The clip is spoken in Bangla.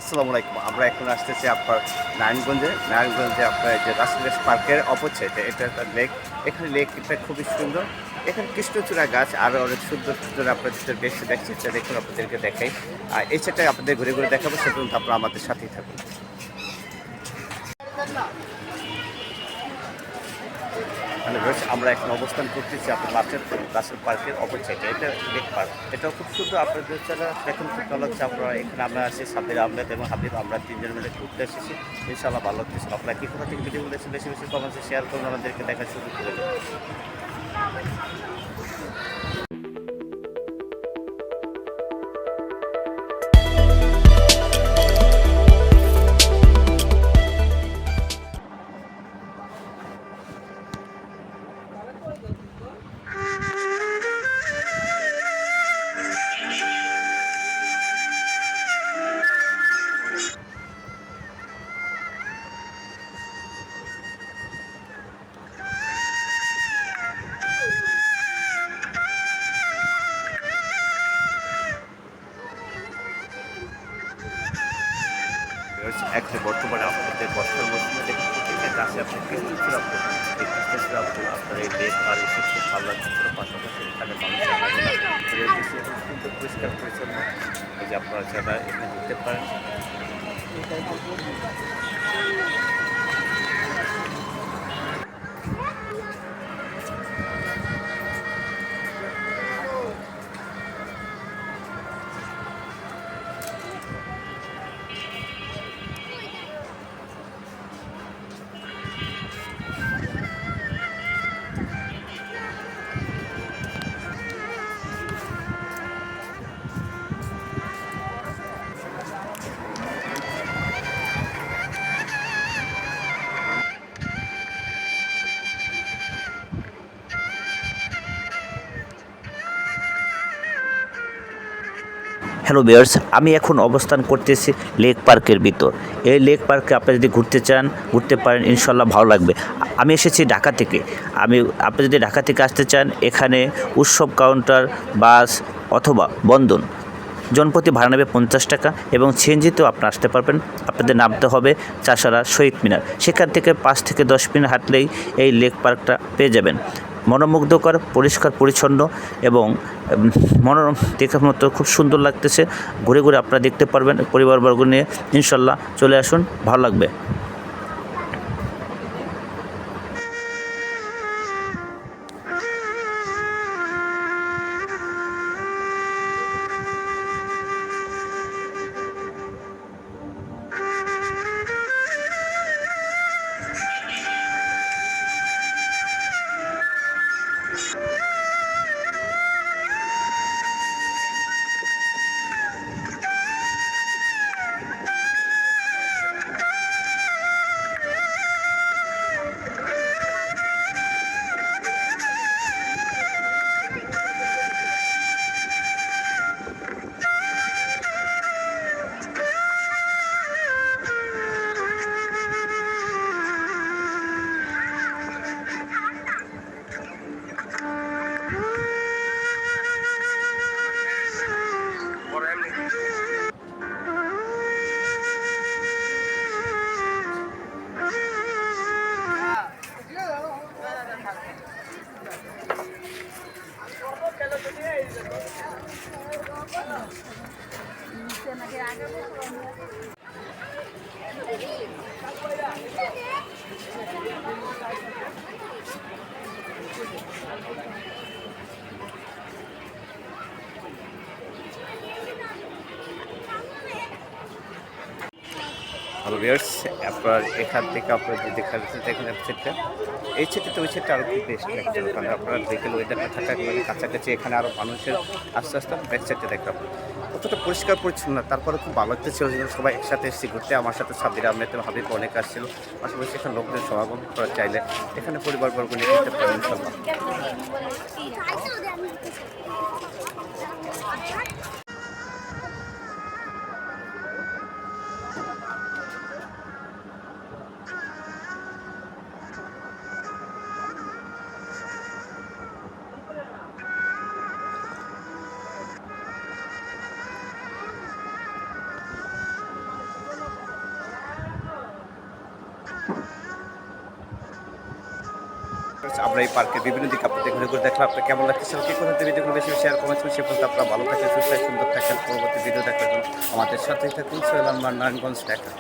আসসালামু আলাইকুম। আমরা এখন আসতেছি আপনার নারায়ণগঞ্জে আপনার যে রাসেল পার্কের অপোজিটে এটা একটা লেক। এখানে লেকটা খুবই সুন্দর। এখানে কৃষ্ণচূড়া গাছ আরও অনেক সুন্দর সুন্দর আপনার ভিতরে দেখছি দেখুন আপনাদেরকে দেখাই। আর এই সাইডটায় আপনাদের ঘুরে ঘুরে দেখাবো, সে পর্যন্ত আপনারা আমাদের সাথেই থাকুন। হ্যালো ভিউয়ার্স, আমরা এখন অবস্থান করতেছি আপনার রাসেল পার্কের অপোজিটে। এটা লেক পার্ক। এটাও খুব সুন্দর। আপনাদের যারা দেখুন খুব ভালো লাগছে। এখানে আসছি সাব্বির আহমেদ এবং হাবিব, আমরা তিনজন মিলে ঘুরতে এসেছি। ইনশাআল্লাহ ভালো লাগতেছে। আপনারা কি কোথা থেকে ভিডিওগুলো দেখছেন বেশি বেশি কমেন্টে শেয়ার করুন, আমাদেরকে দেখা শুরু করে দিন। এখন বর্তমানে আপনাদের বর্ষার মৌসুমে দেখুন এখানে গাছে আপনার কৃষ্ণচূড়া ফুল। এই কৃষ্ণচূড়া ফুল আপনার এই লেক আর এসে খুব ভালো লাগছে। পাশাপাশি এখানে মানুষের রয়েছে সুন্দর পরিষ্কার পরিচ্ছন্ন। এই যে আপনারা যারা এখানে ঘুরতে পারেন। হ্যালো ভিউয়ার্স, আমি এখন অবস্থান করতেছি লেক পার্কের ভিতর। এই লেক পার্কে আপনি যদি ঘুরতে চান ঘুরতে পারেন, ইনশাল্লাহ ভালো লাগবে। আমি এসেছি ঢাকা থেকে। আপনি যদি ঢাকা থেকে আসতে চান, এখানে উৎসব কাউন্টার, বাস অথবা বন্ধন জনপ্রতি ভাড়া নেবে 50 টাকা এবং সিএনজিতেও আপনি আসতে পারবেন। আপনাদের নামতে হবে চাষারা শহীদ মিনার। সেখান থেকে 5 থেকে 10 মিনিট হাঁটলেই এই লেক পার্কটা পেয়ে যাবেন। মনোমুগ্ধকর, পরিষ্কার পরিচ্ছন্ন এবং মনোরম দেখার মতো খুব সুন্দর লাগতেছে। ঘুরে ঘুরে আপনারা দেখতে পারবেন। পরিবারবর্গ নিয়ে ইনশাল্লাহ চলে আসুন, ভালো লাগবে। হ্যালো ভিউয়ার্স, আপনার এখান থেকে আপনার যে দেখা যাচ্ছে দেখুন সেটটা, এই সেটটা ওই সেটটা আরও খুব বেস্ট লাগছে। কারণ আপনার বিকেল ওয়েদারটা থাকার মানে কাছাকাছি এখানে আরও মানুষের আস্তে আস্তে ব্যাক সাইডটা দেখলাম কতটা পরিষ্কার পরিচ্ছন্ন। তারপরে খুব ভালো লাগতেছিল সবাই একসাথে এসেছি ঘুরতে। আমার সাথে সাব্বির আহমেদ এবং হাবিব অনেক আসছিল। পাশাপাশি এখানে লোকদের সমাগম করা চাইলে এখানে পরিবারবর্গ নিয়ে করতে পারেন ইনশাল্লাহ। আমরা এই পার্কের বিভিন্ন দিকে আপনাদের ঘুরে ঘুরে দেখলাম আপনার কেমন লাগছে সবাইকে কোথা থেকে ভিডিওগুলো বেশি শেয়ার করেছেন সে পর্যন্ত আপনারা ভালো থাকেন সুস্থ সুন্দর থাকেন পরবর্তী ভিডিও দেখার জন্য আমাদের সাথেই থাকুন সোহেল আলমান নারায়ণগঞ্জ ঢাকা।